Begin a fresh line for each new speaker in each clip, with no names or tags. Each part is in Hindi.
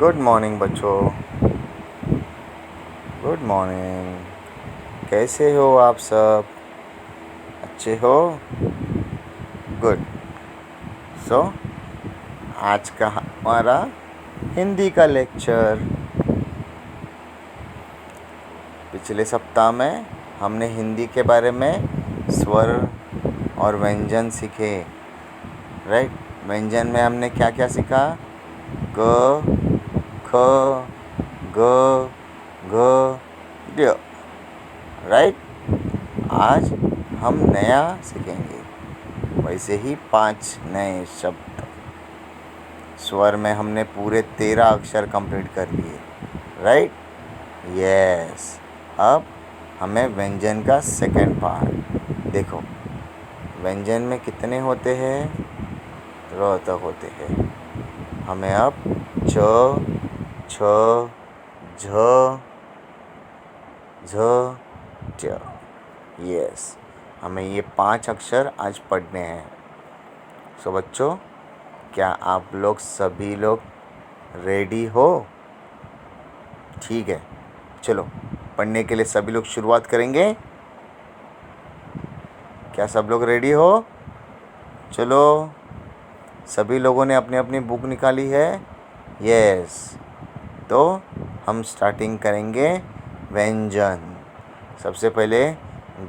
गुड मॉर्निंग बच्चों। Good morning. कैसे हो आप सब? अच्छे हो? गुड। सो आज का हमारा हिंदी का लेक्चर। पिछले सप्ताह में हमने हिंदी के बारे में स्वर और व्यंजन सीखे। राइट। व्यंजन में हमने क्या क्या सीखा? क, ख, ग, घ, ड। राइट। आज हम नया सीखेंगे, वैसे ही 5 नए शब्द। स्वर में हमने पूरे 13 अक्षर कंप्लीट कर लिए। राइट। यस। अब हमें व्यंजन का सेकंड पार्ट देखो। व्यंजन में कितने होते हैं? र तक होते हैं। हमें अब च, छ, झ, झ, ट। यस। हमें ये 5 अक्षर आज पढ़ने हैं। सो बच्चों, क्या आप लोग सभी लोग रेडी हो? ठीक है, चलो पढ़ने के लिए सभी लोग शुरुआत करेंगे। क्या सब लोग रेडी हो? चलो, सभी लोगों ने अपनी अपनी बुक निकाली है? यस। तो हम स्टार्टिंग करेंगे व्यंजन। सबसे पहले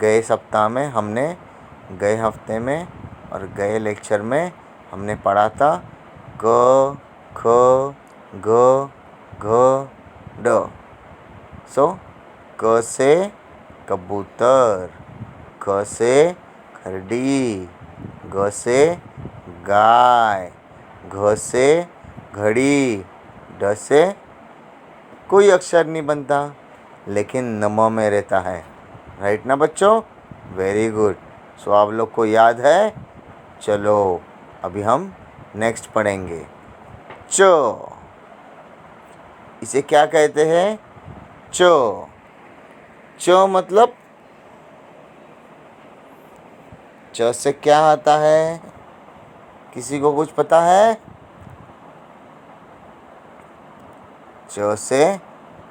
गए सप्ताह में हमने, गए हफ्ते में और गए लेक्चर में हमने पढ़ा था क, ख, ग, घ, ड। सो क से कबूतर, ख से खरडी, ग से गाय, घ से घड़ी, ड से कोई अक्षर नहीं बनता लेकिन नम में रहता है। राइट ना बच्चों? Very good. सो आप लोग को याद है? चलो अभी हम नेक्स्ट पढ़ेंगे च। इसे क्या कहते हैं? च। च मतलब च से क्या आता है? किसी को कुछ पता है? च से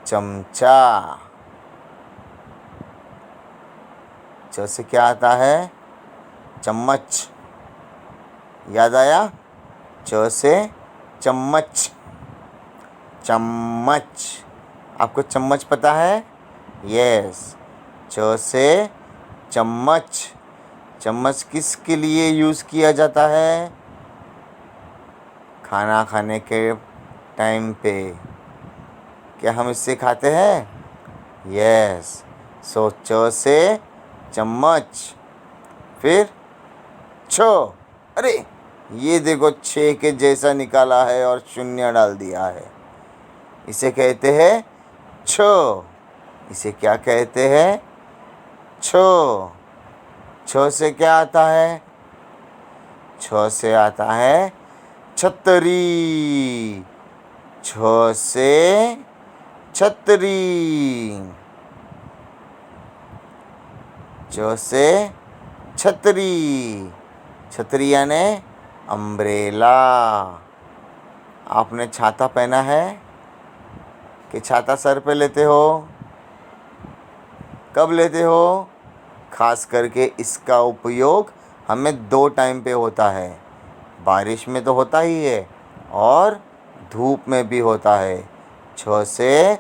चमचा। च से क्या आता है? चम्मच। याद आया? च से चम्मच। चम्मच। आपको चम्मच पता है? यस। च से चम्मच। चम्मच किसके लिए यूज़ किया जाता है? खाना खाने के टाइम पे। क्या हम इससे खाते हैं? यस। सो च से चम्मच। फिर छ। अरे ये देखो, 6 के जैसा निकाला है और शून्य डाल दिया है। इसे कहते हैं छ। इसे क्या कहते हैं? छ। छ से क्या आता है? छ से आता है छतरी। छ से छतरी। छ से छतरी। छतरी यानी अम्ब्रेला। आपने छाता पहना है कि छाता सर पे लेते हो? कब लेते हो? खास करके इसका उपयोग हमें 2 टाइम पे होता है। बारिश में तो होता ही है और धूप में भी होता है। छ से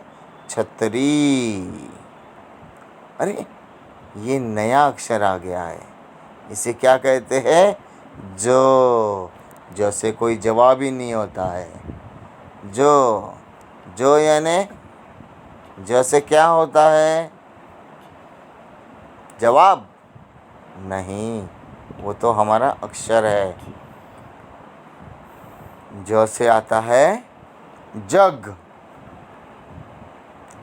छतरी। अरे ये नया अक्षर आ गया है। इसे क्या कहते हैं? जो। जो से कोई जवाब ही नहीं होता है। जो। जो यानी जो से क्या होता है? जवाब नहीं, वो तो हमारा अक्षर है। ज से आता है जग।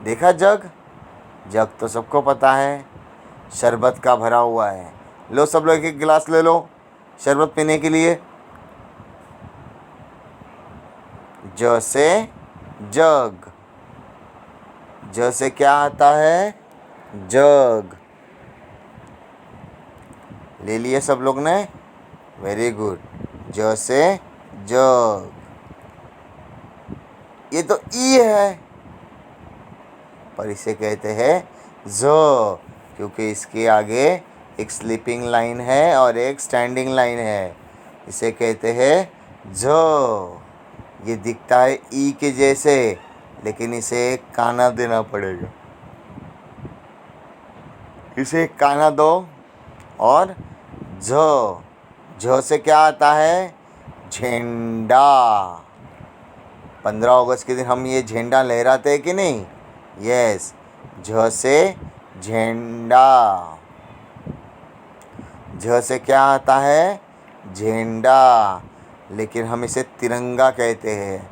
देखा जग? जग तो सबको पता है, शरबत का भरा हुआ है। लो सब लोग एक गिलास ले लो शरबत पीने के लिए। ज से जग। ज से क्या आता है? जग। ले लिए सब लोग ने? Very good. ज से जग। ये तो ई है, पर इसे कहते हैं ज, क्योंकि इसके आगे एक स्लीपिंग लाइन है और एक स्टैंडिंग लाइन है। इसे कहते हैं ज। ये दिखता है ई के जैसे, लेकिन इसे एक काना देना पड़ेगा। इसे एक काना दो। और झ से क्या आता है? झंडा। 15 अगस्त के दिन हम ये झंडा लहराते हैं कि नहीं? यस, झ से झंडा। झ से क्या आता है? झंडा। लेकिन हम इसे तिरंगा कहते हैं,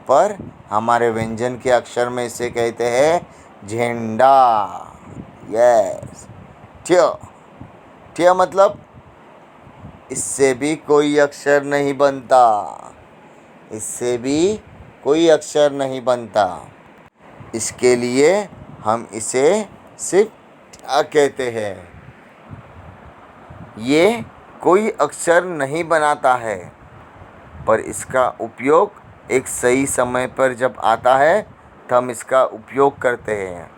पर हमारे व्यंजन के अक्षर में इसे कहते हैं झंडा। यस, ट्य। ट्य मतलब इससे भी कोई अक्षर नहीं बनता। इससे भी कोई अक्षर नहीं बनता। इसके लिए हम इसे सिर्फ ट्य कहते हैं। ये कोई अक्षर नहीं बनाता है, पर इसका उपयोग एक सही समय पर जब आता है तो हम इसका उपयोग करते हैं।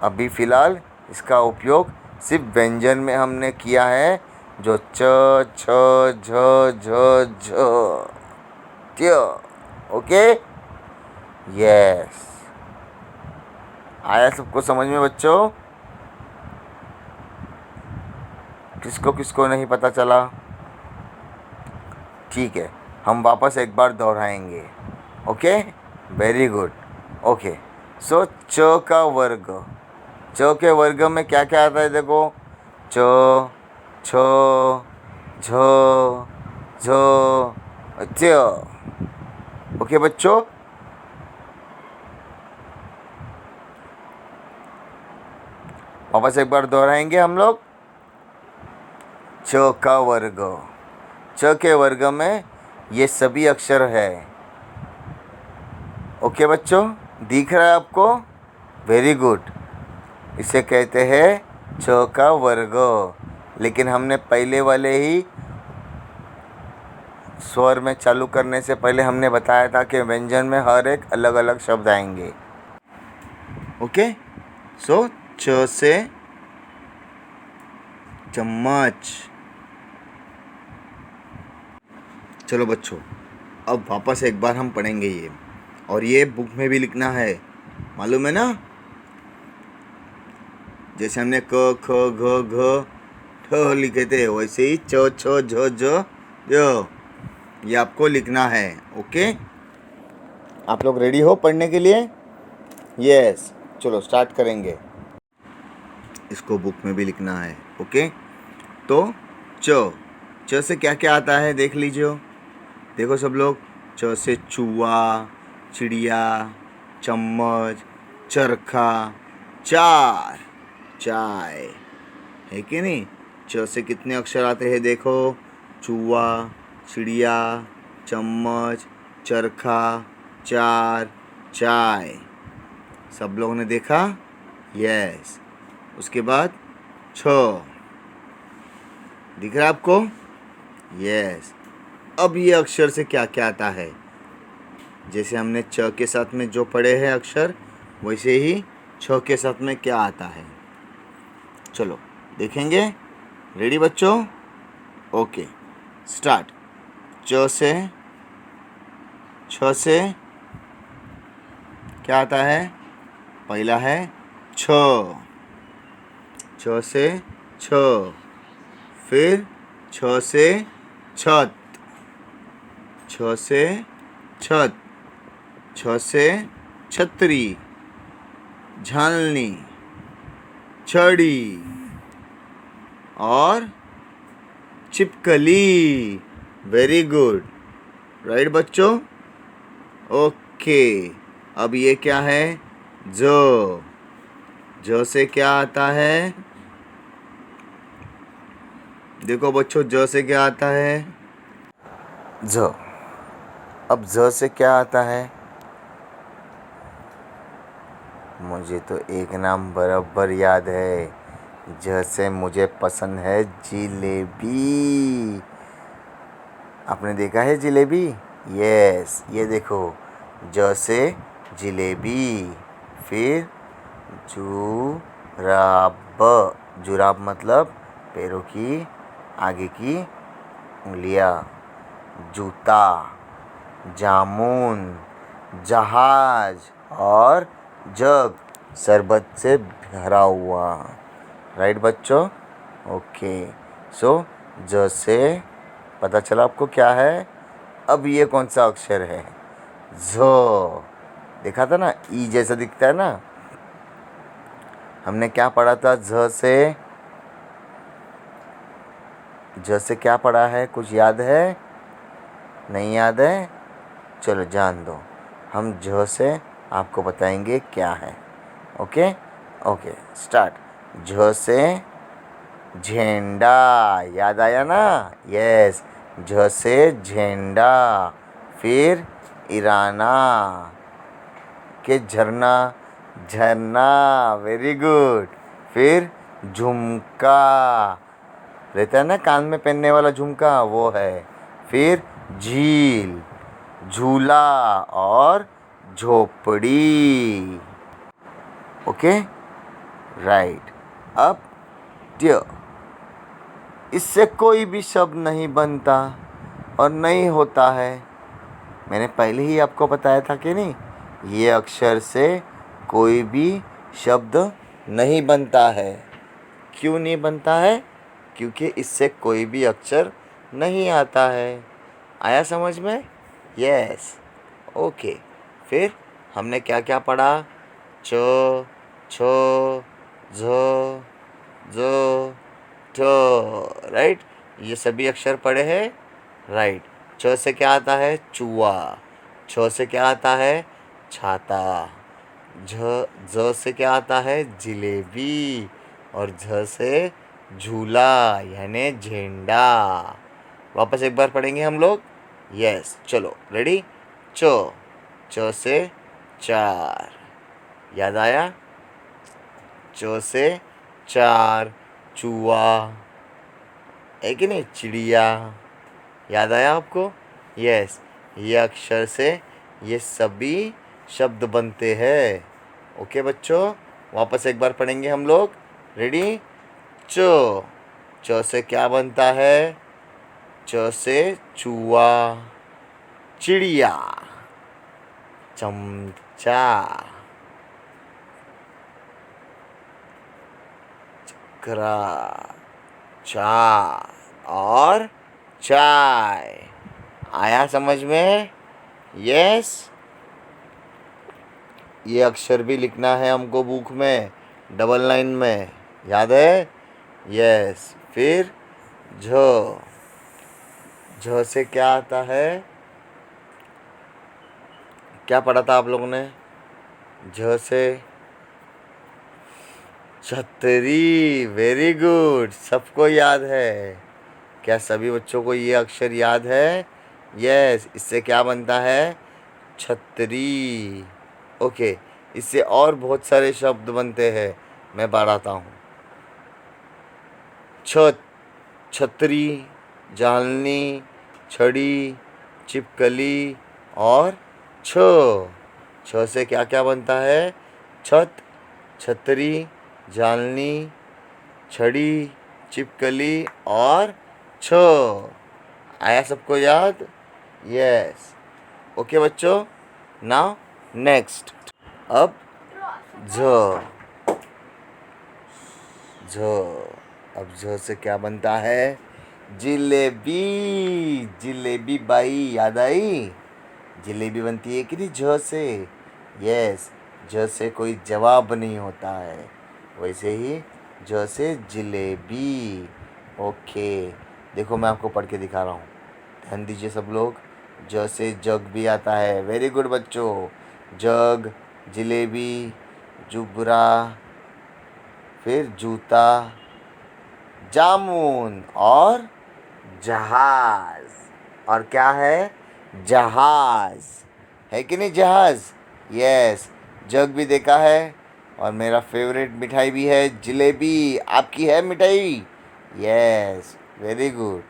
अभी फ़िलहाल इसका उपयोग सिर्फ व्यंजन में हमने किया है, जो च, छ, झ, झ, झ, ट्य। Okay, yes. आया सबको समझ में बच्चों? किसको किसको नहीं पता चला? ठीक है, हम वापस एक बार दोहराएंगे। Okay, very good. ओके, सो च का वर्ग। च के वर्ग में क्या क्या आता है? देखो, च, छ, झ, झ, च। ओके बच्चों, वापस एक बार दोहराएंगे हम लोग। च का वर्ग। च के वर्ग में ये सभी अक्षर है। ओके बच्चों, दिख रहा है आपको? Very good. इसे कहते हैं च का वर्ग। लेकिन हमने पहले वाले ही स्वर में चालू करने से पहले हमने बताया था कि व्यंजन में हर एक अलग अलग शब्द आएंगे। ओके, सो च से चम्मच। चलो बच्चों, अब वापस एक बार हम पढ़ेंगे ये, और ये बुक में भी लिखना है, मालूम है ना? जैसे हमने क, ख, घ, घ, ठ लिखे थे, वैसे ही च, छ, झ, झ, य, ये आपको लिखना है। ओके, आप लोग रेडी हो पढ़ने के लिए? यस, चलो स्टार्ट करेंगे। इसको बुक में भी लिखना है। ओके, तो च से क्या क्या आता है देख लीजिए। देखो सब लोग, च से चूहा, चिड़िया, चम्मच, चरखा, चार, चाय, है कि नहीं? च से कितने अक्षर आते हैं देखो, चूहा, चिड़िया, चम्मच, चरखा, चार, चाय। सब लोगों ने देखा? यस। उसके बाद छ, दिख रहा है आपको? यस। अब ये अक्षर से क्या क्या आता है? जैसे हमने च के साथ में जो पढ़े हैं अक्षर, वैसे ही छ के साथ में क्या आता है, चलो देखेंगे। रेडी बच्चों? Okay, start. च से, छ से क्या आता है? पहला है छ। छ से छ। फिर छ से छत। छ से छत। छ से छतरी, झालनी, छड़ी और छिपकली। वेरी गुड, राइट बच्चों? ओके, अब ये क्या है? जो। जो से क्या आता है? देखो बच्चों, ज से क्या आता है? ज। अब ज से क्या आता है? मुझे तो एक नाम बराबर याद है। ज से मुझे पसंद है जिलेबी। आपने देखा है जिलेबी? यस, ये देखो, ज से जिलेबी। फिर जुराब, जुराब मतलब पैरों की आगे की उंगलियां। जूता, जामुन, जहाज और जग शरबत से भरा हुआ। राइट बच्चों? ओके। सो ज से पता चला आपको क्या है। अब ये कौन सा अक्षर है? झ। देखा था ना, ई जैसा दिखता है ना। हमने क्या पढ़ा था झ से? झ से क्या पढ़ा है, कुछ याद है? नहीं याद है? चलो जान दो, हम झ से आपको बताएंगे क्या है। Okay okay, start. झ से झंडा, याद आया ना? यस, झ से झंडा। फिर इराना के झरना, झरना, वेरी गुड। फिर झुमका, रहता है ना कान में पहनने वाला झुमका, वो है। फिर झील, झूला और झोपड़ी। Okay, right. अब ट्य, इससे कोई भी शब्द नहीं बनता और नहीं होता है। मैंने पहले ही आपको बताया था कि नहीं, ये अक्षर से कोई भी शब्द नहीं बनता है। क्यों नहीं बनता है? क्योंकि इससे कोई भी अक्षर नहीं आता है। आया समझ में? Yes, okay. फिर हमने क्या क्या पढ़ा? च, छ, झ, ज, ठ, राइट। ये सभी अक्षर पढ़े हैं, राइट। च से क्या आता है? चूहा। छ से क्या आता है? छाता। ज से क्या आता है? जिलेबी। और झ से झूला यानी झंडा। वापस एक बार पढ़ेंगे हम लोग। यस, चलो रेडी। च से चार, याद आया? च से चार, चूहा है कि नहीं? चिड़िया, याद आया आपको? यस, ये अक्षर से ये सभी शब्द बनते हैं। ओके बच्चों, वापस एक बार पढ़ेंगे हम लोग। रेडी? च से क्या बनता है? च से चूहा, चिड़िया, चमचा, चक्रा, चार और चाय। आया समझ में? यस। ये अक्षर भी लिखना है हमको बुक में, डबल लाइन में, याद है? यस। फिर झ, झ से क्या आता है? क्या पढ़ा था आप लोगों ने? झ से छतरी, वेरी गुड, सबको याद है। क्या सभी बच्चों को ये अक्षर याद है? यस, इससे क्या बनता है? छतरी। ओके, इससे और बहुत सारे शब्द बनते हैं, मैं बढ़ाता हूँ। छत, छतरी, जालनी, छड़ी, छिपकली और छ से क्या क्या बनता है? छत, छतरी, जालनी, छड़ी, छिपकली और छ। आया सबको याद? यस, ओके बच्चों। Now next. अब झ, झ, अब झ से क्या बनता है? जिलेबी, जिलेबी बाई, याद आई? जिलेबी बनती है कि नहीं झ से? यस, झ से कोई जवाब नहीं होता है, वैसे ही झ से जिलेबी। ओके, देखो मैं आपको पढ़ के दिखा रहा हूँ, ध्यान दीजिए सब लोग। ज से जग भी आता है, वेरी गुड बच्चों। जग, जिलेबी, जुबरा, फिर जूता, जामुन और जहाज। और क्या है? जहाज है कि नहीं? जहाज। यस, जग भी देखा है और मेरा फेवरेट मिठाई भी है जिलेबी। आपकी है मिठाई? Yes, very good.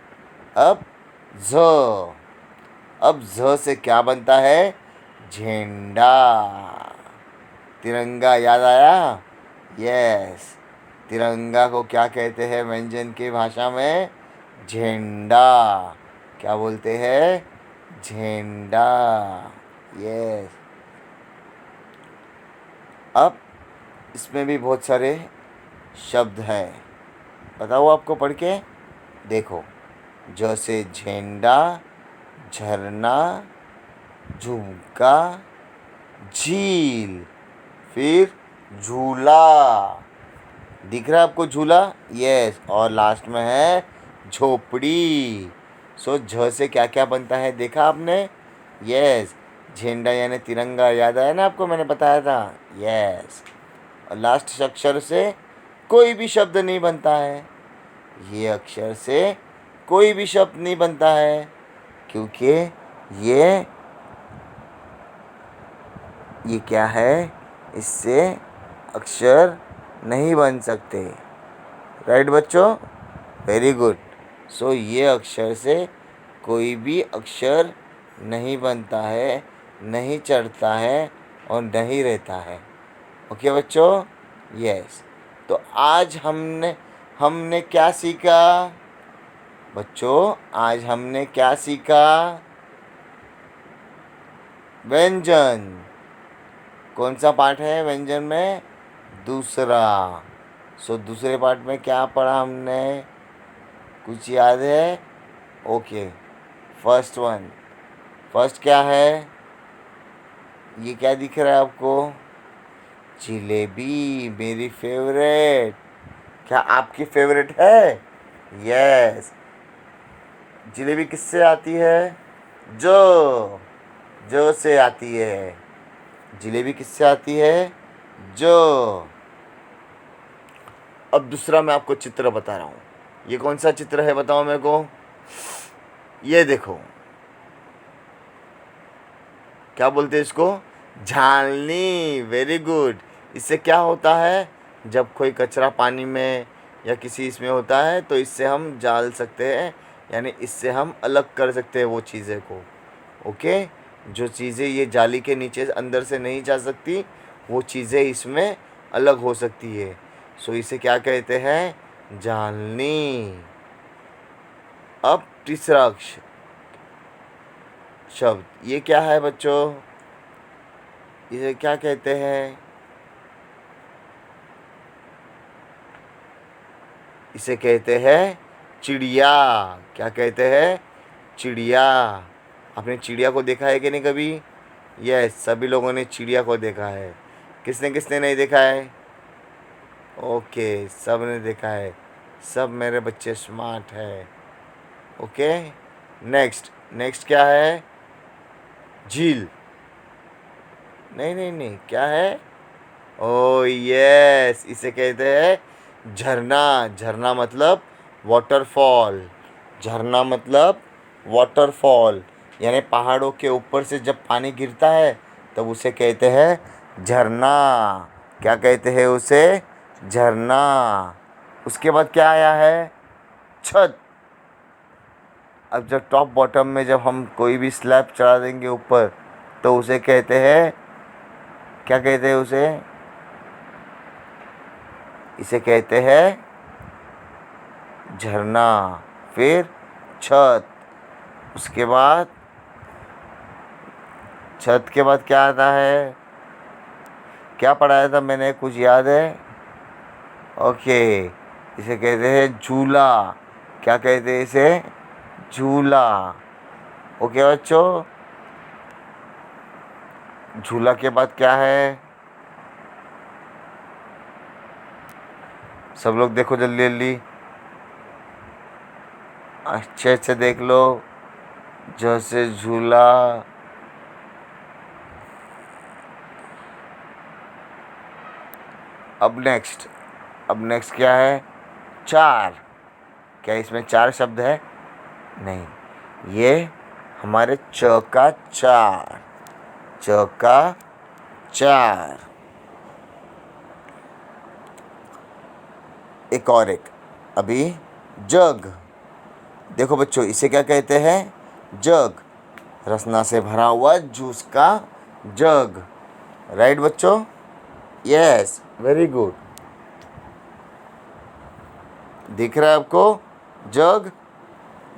अब झ, अब झ से क्या बनता है? झेंडा। तिरंगा याद आया? यस। तिरंगा को क्या कहते हैं व्यंजन की भाषा में? झेंडा। क्या बोलते हैं? झेंडा। यस। अब इसमें भी बहुत सारे शब्द हैं, बताओ आपको पढ़ के। देखो, जैसे झेंडा, झरना, झुमका, झील, फिर झूला। दिख रहा है आपको झूला? यस। और लास्ट में है झोपड़ी। सो झ से क्या क्या बनता है देखा आपने? यस। झेंडा यानी तिरंगा याद आया ना आपको, मैंने बताया था। यस। और लास्ट अक्षर से कोई भी शब्द नहीं बनता है। ये अक्षर से कोई भी शब्द नहीं बनता है, क्योंकि ये क्या है, इससे अक्षर नहीं बन सकते। राइट बच्चों? Very good. सो ये अक्षर से कोई भी अक्षर नहीं बनता है, नहीं चढ़ता है और नहीं रहता है। ओके बच्चों? यस। तो आज हमने क्या सीखा बच्चों? आज हमने क्या सीखा? व्यंजन। कौन सा पार्ट है व्यंजन में? दूसरा। सो दूसरे पार्ट में क्या पढ़ा हमने? कुछ याद है? ओके। First one. फर्स्ट क्या है? ये क्या दिख रहा है आपको? जिलेबी, मेरी फेवरेट। क्या आपकी फेवरेट है? यस। जिलेबी किससे आती है? जो से आती है। जिलेबी किससे आती है? जो। अब दूसरा मैं आपको चित्र बता रहा हूँ। ये कौन सा चित्र है बताओ मेरे को? ये देखो, क्या बोलते हैं इसको? झालनी। Very good. इससे क्या होता है, जब कोई कचरा पानी में या किसी इसमें होता है तो इससे हम जाल सकते हैं, यानी इससे हम अलग कर सकते हैं वो चीज़ें को। ओके। जो चीज़ें ये जाली के नीचे अंदर से नहीं जा सकती, वो चीज़ें इसमें अलग हो सकती है। सो इसे क्या कहते हैं? जालनी। अब तीसरा शब्द ये क्या है बच्चों? इसे क्या कहते हैं? इसे कहते हैं चिड़िया। क्या कहते हैं? चिड़िया। आपने चिड़िया को देखा है कि नहीं कभी? यस, सभी लोगों ने चिड़िया को देखा है। किसने किसने नहीं देखा है? ओके, सब ने देखा है। सब मेरे बच्चे स्मार्ट है। ओके। नेक्स्ट क्या है? झील। नहीं नहीं नहीं, क्या है? ओ यस, इसे कहते हैं झरना। झरना मतलब वाटरफॉल। झरना मतलब वाटरफॉल, यानी पहाड़ों के ऊपर से जब पानी गिरता है तब उसे कहते हैं झरना। क्या कहते हैं उसे? झरना। उसके बाद क्या आया है? छत। अब जब टॉप बॉटम में जब हम कोई भी स्लैब चढ़ा देंगे ऊपर तो उसे कहते हैं, क्या कहते हैं उसे? इसे कहते हैं झरना। फिर छत। उसके बाद छत के बाद क्या आता है? क्या पढ़ाया था मैंने, कुछ याद है? ओके। इसे कहते हैं झूला। क्या कहते हैं इसे? झूला। ओके बच्चों? झूला के बाद क्या है? सब लोग देखो जल्दी जल्दी, अच्छे अच्छे देख लो। जैसे झूला। अब नेक्स्ट क्या है? चार। क्या इसमें चार शब्द है? नहीं, ये हमारे चौका चार। चौका चार। एक अभी जग। देखो बच्चों, इसे क्या कहते हैं? जग। रसना से भरा हुआ जूस का जग, राइट बच्चों? Yes, very good. दिख रहा है आपको जग?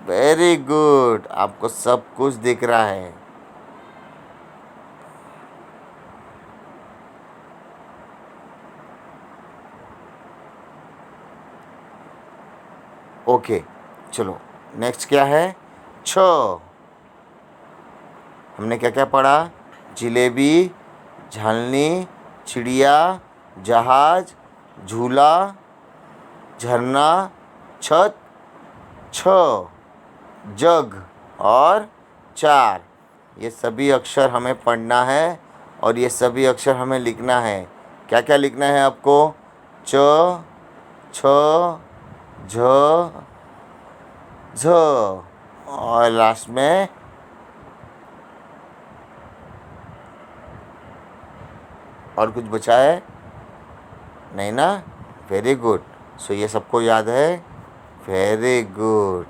वेरी गुड, आपको सब कुछ दिख रहा है। ओके, चलो नेक्स्ट क्या है? छ। हमने क्या क्या पढ़ा? जिलेबी, झालनी, चिड़िया, जहाज, झूला, झरना, छत, छ, जग और चार। ये सभी अक्षर हमें पढ़ना है और ये सभी अक्षर हमें लिखना है। क्या क्या लिखना है आपको? च, छ, झ, झ और लास्ट में और कुछ बचा है? नहीं ना? Very good. सो ये सबको याद है? Very good.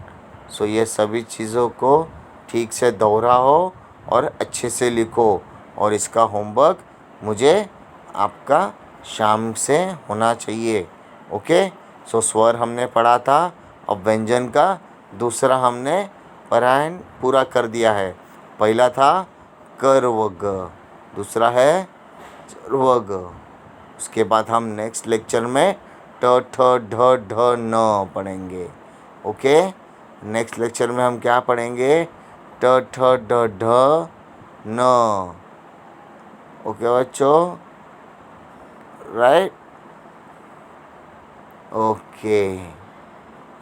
सो ये सभी चीज़ों को ठीक से दोहराओ और अच्छे से लिखो और इसका होमवर्क मुझे आपका शाम से होना चाहिए। ओके? सो स्वर हमने पढ़ा था। अब व्यंजन का दूसरा हमने पारायण पूरा कर दिया है। पहला था कर व ग, दूसरा है चर व ग। उसके बाद हम नेक्स्ट लेक्चर में ट ठ ढ ढ न पढ़ेंगे। ओके? नेक्स्ट लेक्चर में हम क्या पढ़ेंगे? ट ठ ड ढ न। ओके बच्चों? राइट? ओके,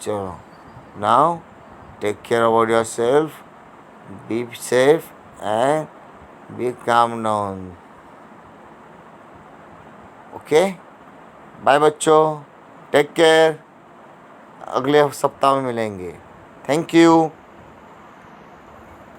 चलो now take care about yourself, be safe and be calm down. Okay, bye बच्चों, टेक केयर। अगले सप्ताह में मिलेंगे। Thank you.